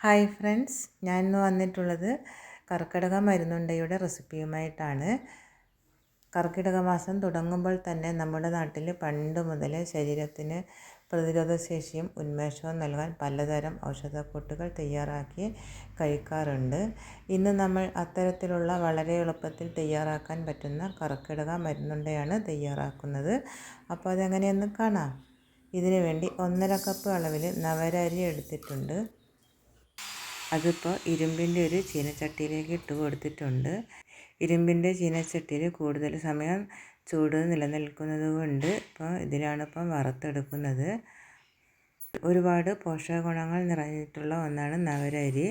Hi friends, ഞാൻ ഇന്ന് വന്നിട്ടുള്ളത് കർക്കിടക മരുന്നുണ്ടയുടെ റെസിപ്പിയുമായിട്ടാണ്. കർക്കിടക മാസം തുടങ്ങുമ്പോൾ തന്നെ നമ്മുടെ നാട്ടിൽ പണ്ട് മുതലേ ശരീരത്തിന് പ്രതിരോധശേഷിയും ഉന്മേഷവും നൽകാൻ പലതരം ഔഷധക്കൂട്ടുകൾ തയ്യാറാക്കി കഴിക്കാറുണ്ട്. ഇന്ന് നമ്മൾ അത്തരത്തിലുള്ള വളരെ എളുപ്പത്തിൽ തയ്യാറാക്കാൻ പറ്റുന്ന കർക്കിടക മരുന്നുണ്ടയാണ് തയ്യാറാക്കുന്നത്. അപ്പോൾ അതെങ്ങനെയെന്ന് കാണാം. ഇതിനു വേണ്ടി 1.5 കപ്പ് അളവിൽ നവരരി എടുത്തിട്ടുണ്ട്. അതിപ്പോൾ ഇരുമ്പിൻ്റെ ഒരു ചീനച്ചട്ടിയിലേക്ക് ഇട്ട് കൊടുത്തിട്ടുണ്ട്. ഇരുമ്പിൻ്റെ ചീനച്ചട്ടിയിൽ കൂടുതൽ സമയം ചൂട് നിലനിൽക്കുന്നത് കൊണ്ട് ഇതിലാണിപ്പം വറുത്തെടുക്കുന്നത്. ഒരുപാട് പോഷക ഗുണങ്ങൾ നിറഞ്ഞിട്ടുള്ള ഒന്നാണ് നവരരി.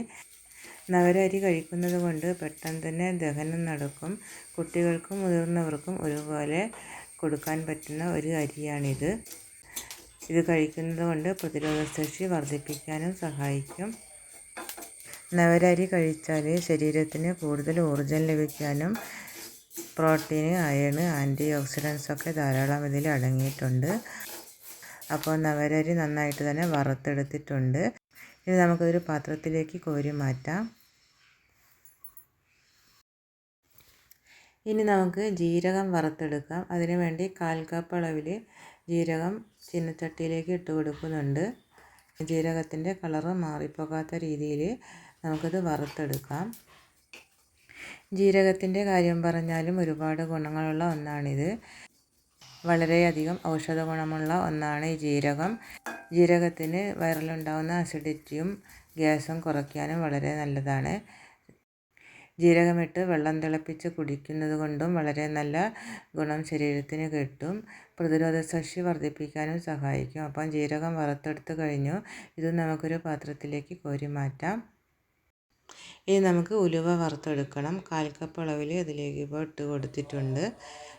നവരരി കഴിക്കുന്നത് കൊണ്ട് പെട്ടെന്ന് തന്നെ ദഹനം നടക്കും. കുട്ടികൾക്കും മുതിർന്നവർക്കും ഒരുപോലെ കൊടുക്കാൻ പറ്റുന്ന ഒരു അരിയാണിത്. ഇത് കഴിക്കുന്നത് കൊണ്ട് പ്രതിരോധശേഷി വർദ്ധിപ്പിക്കാനും സഹായിക്കും. നവരരി കഴിച്ചാൽ ശരീരത്തിന് കൂടുതൽ ഊർജ്ജം ലഭിക്കാനും പ്രോട്ടീൻ, അയൺ, ആൻറ്റി ഓക്സിഡൻസ് ഒക്കെ ധാരാളം ഇതിൽ അടങ്ങിയിട്ടുണ്ട്. അപ്പോൾ നവരരി നന്നായിട്ട് തന്നെ വറുത്തെടുത്തിട്ടുണ്ട്. ഇനി നമുക്കൊരു പാത്രത്തിലേക്ക് കോരി മാറ്റാം. ഇനി നമുക്ക് ജീരകം വറുത്തെടുക്കാം. അതിനു വേണ്ടി 1/4 കപ്പ് അളവിൽ ജീരകം ചീനച്ചട്ടിയിലേക്ക് ഇട്ട് കൊടുക്കുന്നുണ്ട്. ജീരകത്തിൻ്റെ കളറ് മാറിപ്പോകാത്ത രീതിയിൽ നമുക്കത് വറുത്തെടുക്കാം. ജീരകത്തിൻ്റെ കാര്യം പറഞ്ഞാലും ഒരുപാട് ഗുണങ്ങളുള്ള ഒന്നാണിത്. വളരെയധികം ഔഷധ ഗുണമുള്ള ഒന്നാണ് ഈ ജീരകം. ജീരകത്തിന് വയറിലുണ്ടാകുന്ന അസിഡിറ്റിയും ഗ്യാസും കുറയ്ക്കാനും വളരെ നല്ലതാണ്. ജീരകമിട്ട് വെള്ളം തിളപ്പിച്ച് കുടിക്കുന്നത് കൊണ്ടും വളരെ നല്ല ഗുണം ശരീരത്തിന് കിട്ടും. പ്രതിരോധശേഷി വർദ്ധിപ്പിക്കാനും സഹായിക്കും. അപ്പം ജീരകം വറുത്തെടുത്ത് കഴിഞ്ഞു. ഇത് നമുക്കൊരു പാത്രത്തിലേക്ക് കോരി മാറ്റാം. ഇനി നമുക്ക് ഉലുവ വറുത്തെടുക്കണം. 1/4 കപ്പ് അളവിൽ ഇതിലേക്ക് ഇപ്പോൾ ഇട്ട് കൊടുത്തിട്ടുണ്ട്.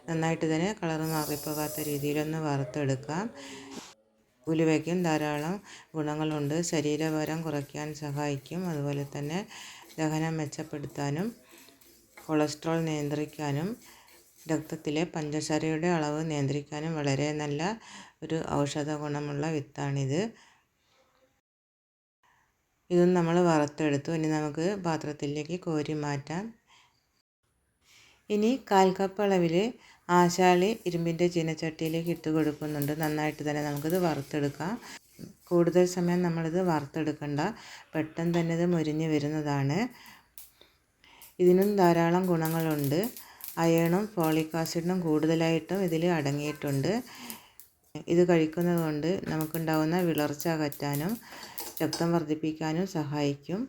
നന്നായിട്ട് തന്നെ കളർ മാറിപ്പോകാത്ത രീതിയിലൊന്ന് വറുത്തെടുക്കാം. ഉലുവയ്ക്കും ധാരാളം ഗുണങ്ങളുണ്ട്. ശരീരഭാരം കുറയ്ക്കാൻ സഹായിക്കും. അതുപോലെ തന്നെ ദഹനം മെച്ചപ്പെടുത്താനും കൊളസ്ട്രോൾ നിയന്ത്രിക്കാനും രക്തത്തിലെ പഞ്ചസാരയുടെ അളവ് നിയന്ത്രിക്കാനും വളരെ നല്ല ഒരു ഔഷധ ഗുണമുള്ള വിത്താണിത്. ഇതും നമ്മൾ വറുത്തെടുത്തു. ഇനി നമുക്ക് പാത്രത്തിലേക്ക് കോരി മാറ്റാം. ഇനി 1/4 കപ്പ് അളവിൽ ആശാളി ഇരുമ്പിൻ്റെ ചീനച്ചട്ടിയിലേക്ക് ഇട്ട് കൊടുക്കുന്നുണ്ട്. നന്നായിട്ട് തന്നെ നമുക്കിത് വറുത്തെടുക്കാം. കൂടുതൽ സമയം നമ്മളിത് വറുത്തെടുക്കണ്ട, പെട്ടെന്ന് തന്നെ ഇത് മുരിഞ്ഞ് വരുന്നതാണ്. ഇതിനും ധാരാളം ഗുണങ്ങളുണ്ട്. അയണും ഫോളിക് ആസിഡും കൂടുതലായിട്ടും ഇതിൽ അടങ്ങിയിട്ടുണ്ട്. ഇത് കഴിക്കുന്നത് കൊണ്ട് നമുക്കുണ്ടാകുന്ന വിളർച്ച അകറ്റാനും രക്തം വർദ്ധിപ്പിക്കാനും സഹായിക്കും.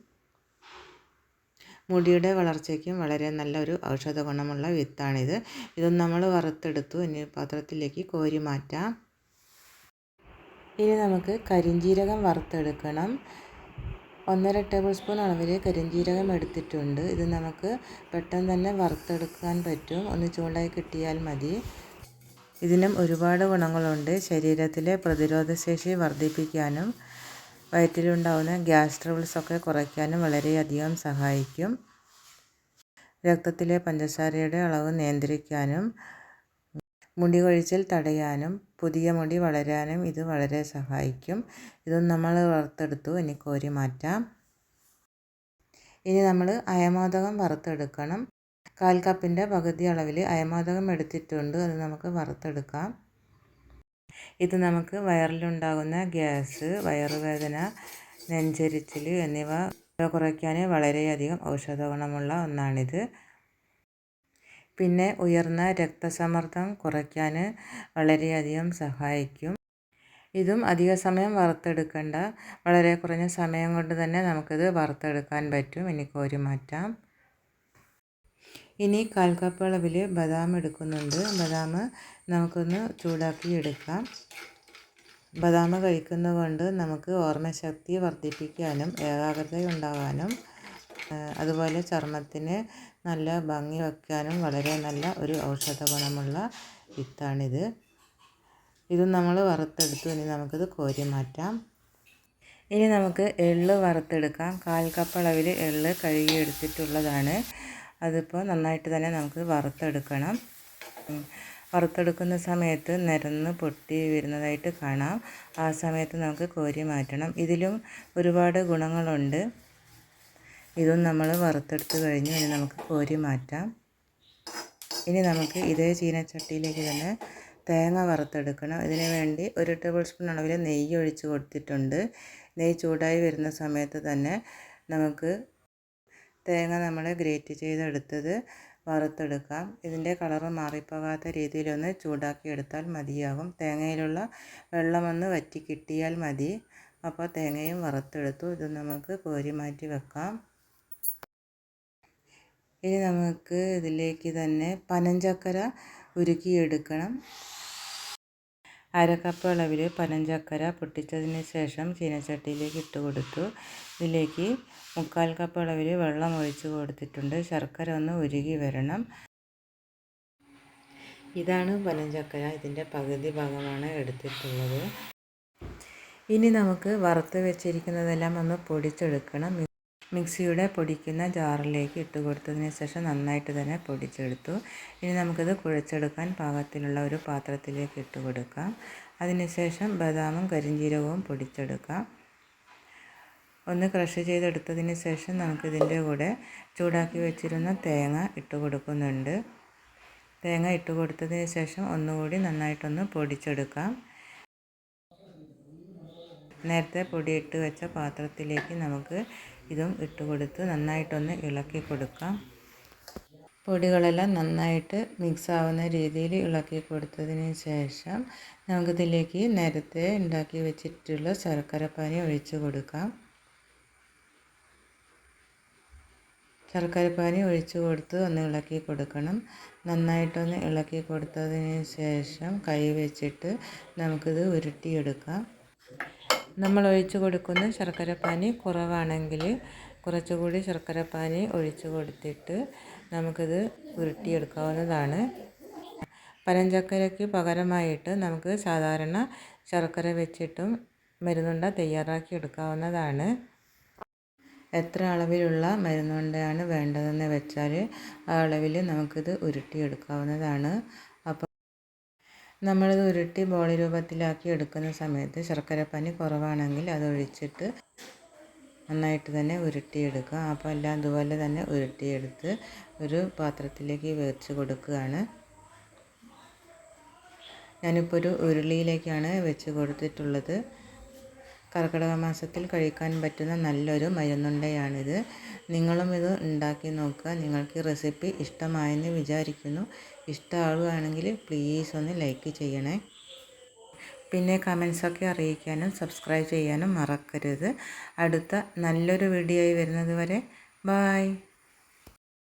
മുടിയുടെ വളർച്ചയ്ക്കും വളരെ നല്ലൊരു ഔഷധ ഗുണമുള്ള വിത്താണിത്. ഇതും നമ്മൾ വറുത്തെടുത്തു. ഇനി പാത്രത്തിലേക്ക് കോരി മാറ്റാം. ഇനി നമുക്ക് കരിഞ്ജീരകം വറുത്തെടുക്കണം. 1.5 ടേബിൾ സ്പൂൺ അളവിൽ കരിഞ്ജീരകം എടുത്തിട്ടുണ്ട്. ഇത് നമുക്ക് പെട്ടെന്ന് തന്നെ വറുത്തെടുക്കാൻ പറ്റും. ഒന്ന് ചൂടായി കിട്ടിയാൽ മതി. ഇതിനും ഒരുപാട് ഗുണങ്ങളുണ്ട്. ശരീരത്തിലെ പ്രതിരോധശേഷി വർദ്ധിപ്പിക്കാനും വയറ്റിലുണ്ടാകുന്ന ഗ്യാസ് ട്രബിൾസൊക്കെ കുറയ്ക്കാനും വളരെയധികം സഹായിക്കും. രക്തത്തിലെ പഞ്ചസാരയുടെ അളവ് നിയന്ത്രിക്കാനും മുടി കൊഴിച്ചിൽ തടയാനും പുതിയ മുടി വളരാനും ഇത് വളരെ സഹായിക്കും. ഇതും നമ്മൾ വറുത്തെടുത്തു. ഇനി കോരി മാറ്റാം. ഇനി നമ്മൾ അയമോദകം വറുത്തെടുക്കണം. 1/4 കപ്പിൻ്റെ പകുതി അളവിൽ അയമോദകം എടുത്തിട്ടുണ്ട്. അത് നമുക്ക് വറുത്തെടുക്കാം. ഇത് നമുക്ക് വയറിലുണ്ടാകുന്ന ഗ്യാസ്, വയറുവേദന, നെഞ്ചരിച്ചിൽ എന്നിവ കുറയ്ക്കാൻ വളരെയധികം ഔഷധ ഗുണമുള്ള ഒന്നാണിത്. പിന്നെ ഉയർന്ന രക്തസമ്മർദ്ദം കുറയ്ക്കാൻ വളരെയധികം സഹായിക്കും. ഇതും അധിക സമയം വറുത്തെടുക്കേണ്ട, വളരെ കുറഞ്ഞ സമയം കൊണ്ട് തന്നെ നമുക്കിത് വറുത്തെടുക്കാൻ പറ്റും. ഇനി കോരി മാറ്റാം. ഇനി 1/4 കപ്പ് അളവിൽ ബദാം എടുക്കുന്നുണ്ട്. ബദാം നമുക്കൊന്ന് ചൂടാക്കി എടുക്കാം. ബദാം കഴിക്കുന്നത് കൊണ്ട് നമുക്ക് ഓർമ്മശക്തി വർദ്ധിപ്പിക്കാനും ഏകാഗ്രത ഉണ്ടാകാനും അതുപോലെ ചർമ്മത്തിന് നല്ല ഭംഗി വയ്ക്കാനും വളരെ നല്ല ഒരു ഔഷധ ഗുണമുള്ള വിത്താണിത്. ഇതും നമ്മൾ വറുത്തെടുത്തു. ഇനി നമുക്കിത് കോരി മാറ്റാം. ഇനി നമുക്ക് എള്ള് വറുത്തെടുക്കാം. 1/4 കപ്പ് അളവിൽ എള്ള് കഴുകി എടുത്തിട്ടുള്ളതാണ്. അതിപ്പോൾ നന്നായിട്ട് തന്നെ നമുക്ക് വറുത്തെടുക്കണം. വറുത്തെടുക്കുന്ന സമയത്ത് നിരന്ന് പൊട്ടി വരുന്നതായിട്ട് കാണാം. ആ സമയത്ത് നമുക്ക് കോരി മാറ്റണം. ഇതിലും ഒരുപാട് ഗുണങ്ങളുണ്ട്. ഇതും നമ്മൾ വറുത്തെടുത്ത് കഴിഞ്ഞു. ഇനി നമുക്ക് കോരി മാറ്റാം. ഇനി നമുക്ക് ഇതേ ചീനച്ചട്ടിയിലേക്ക് തന്നെ തേങ്ങ വറുത്തെടുക്കണം. ഇതിന് വേണ്ടി 1 ടേബിൾ സ്പൂൺ അളവിൽ നെയ്യ് ഒഴിച്ച് കൊടുത്തിട്ടുണ്ട്. നെയ്യ് ചൂടായി വരുന്ന സമയത്ത് തന്നെ നമുക്ക് തേങ്ങ നമ്മൾ ഗ്രേറ്റ് ചെയ്തെടുത്തത് വറുത്തെടുക്കാം. ഇതിൻ്റെ കളറ് മാറിപ്പോകാത്ത രീതിയിലൊന്ന് ചൂടാക്കി എടുത്താൽ മതിയാകും. തേങ്ങയിലുള്ള വെള്ളമൊന്ന് വറ്റി കിട്ടിയാൽ മതി. അപ്പോൾ തേങ്ങയും വറുത്തെടുത്തു. ഇത് നമുക്ക് കോരി മാറ്റി വെക്കാം. ഇനി നമുക്ക് ഇതിലേക്ക് തന്നെ പനഞ്ചക്കര ഉരുക്കിയെടുക്കണം. 1/2 കപ്പ് അളവിൽ പനഞ്ചക്കര പൊട്ടിച്ചതിന് ശേഷം ചീനച്ചട്ടിയിലേക്ക് ഇട്ട് കൊടുത്തു. ഇതിലേക്ക് 3/4 കപ്പ് അളവിൽ വെള്ളം ഒഴിച്ച് കൊടുത്തിട്ടുണ്ട്. ശർക്കര ഒന്ന് ഉരുകി വരണം. ഇതാണ് പനഞ്ചക്കര. ഇതിൻ്റെ പകുതി ഭാഗമാണ് എടുത്തിട്ടുള്ളത്. ഇനി നമുക്ക് വറുത്ത് വെച്ചിരിക്കുന്നതെല്ലാം ഒന്ന് പൊടിച്ചെടുക്കണം. മിക്സിയുടെ പൊടിക്കുന്ന ജാറിലേക്ക് ഇട്ട് കൊടുത്തതിന് ശേഷം നന്നായിട്ട് തന്നെ പൊടിച്ചെടുത്തു. ഇനി നമുക്കിത് കുഴച്ചെടുക്കാൻ പാകത്തിലുള്ള ഒരു പാത്രത്തിലേക്ക് ഇട്ട് കൊടുക്കാം. അതിനുശേഷം ബദാമും കരിഞ്ജീരകവും പൊടിച്ചെടുക്കാം. ഒന്ന് ക്രഷ് ചെയ്തെടുത്തതിന് ശേഷം നമുക്കിതിൻ്റെ കൂടെ ചൂടാക്കി വെച്ചിരുന്ന തേങ്ങ ഇട്ട് കൊടുക്കുന്നുണ്ട്. തേങ്ങ ഇട്ട് കൊടുത്തതിന് ശേഷം ഒന്നുകൂടി നന്നായിട്ടൊന്ന് പൊടിച്ചെടുക്കാം. നേരത്തെ പൊടിയിട്ട് വെച്ച പാത്രത്തിലേക്ക് നമുക്ക് ഇതും ഇട്ട് കൊടുത്ത് നന്നായിട്ടൊന്ന് ഇളക്കി കൊടുക്കാം. പൊടികളെല്ലാം നന്നായിട്ട് മിക്സ് ആവുന്ന രീതിയിൽ ഇളക്കി കൊടുത്തതിന് ശേഷം നമുക്കിതിലേക്ക് നേരത്തെ ഉണ്ടാക്കി വെച്ചിട്ടുള്ള ശർക്കരപ്പാനി ഒഴിച്ച് കൊടുക്കാം. ശർക്കരപ്പാനി ഒഴിച്ച് കൊടുത്ത് ഒന്ന് ഇളക്കി കൊടുക്കണം. നന്നായിട്ടൊന്ന് ഇളക്കി കൊടുത്തതിന് ശേഷം കൈ വെച്ചിട്ട് നമുക്കിത് ഉരുട്ടിയെടുക്കാം. നമ്മൾ ഒഴിച്ച് കൊടുക്കുന്ന ശർക്കരപ്പാനി കുറവാണെങ്കിൽ കുറച്ചുകൂടി ശർക്കരപ്പാനി ഒഴിച്ച് കൊടുത്തിട്ട് നമുക്കിത് ഉരുട്ടിയെടുക്കാവുന്നതാണ്. പനഞ്ചക്കരയ്ക്ക് പകരമായിട്ട് നമുക്ക് സാധാരണ ശർക്കര വെച്ചിട്ടും മരുന്നുണ്ട തയ്യാറാക്കി എടുക്കാവുന്നതാണ്. എത്ര അളവിലുള്ള മരുന്നുണ്ടയാണ് വേണ്ടതെന്ന് വെച്ചാൽ ആ അളവിൽ നമുക്കിത് ഉരുട്ടിയെടുക്കാവുന്നതാണ്. അപ്പോൾ നമ്മളിത് ഉരുട്ടി ബോൾ രൂപത്തിലാക്കി എടുക്കുന്ന സമയത്ത് ശർക്കരപ്പാനി കുറവാണെങ്കിൽ അതൊഴിച്ചിട്ട് നന്നായിട്ട് തന്നെ ഉരുട്ടിയെടുക്കുക. അപ്പോൾ എല്ലാം അതുപോലെ തന്നെ ഉരുട്ടിയെടുത്ത് ഒരു പാത്രത്തിലേക്ക് വെച്ച് കൊടുക്കുകയാണ്. ഞാനിപ്പോൾ ഒരു ഉരുളിയിലേക്കാണ് വെച്ച് കൊടുത്തിട്ടുള്ളത്. കർക്കിടക മാസത്തിൽ കഴിക്കാൻ പറ്റുന്ന നല്ലൊരു മരുന്നുണ്ടയാണിത്. നിങ്ങളും ഇത് ഉണ്ടാക്കി നോക്കുക. നിങ്ങൾക്ക് റെസിപ്പി ഇഷ്ടമായെന്ന് വിചാരിക്കുന്നു. ഇഷ്ടമാവുകയാണെങ്കിൽ പ്ലീസ് ഒന്ന് ലൈക്ക് ചെയ്യണേ. പിന്നെ കമൻസൊക്കെ അറിയിക്കാനും സബ്സ്ക്രൈബ് ചെയ്യാനും മറക്കരുത്. അടുത്ത നല്ലൊരു വീഡിയോ ആയി വരുന്നത് വരെ ബൈ.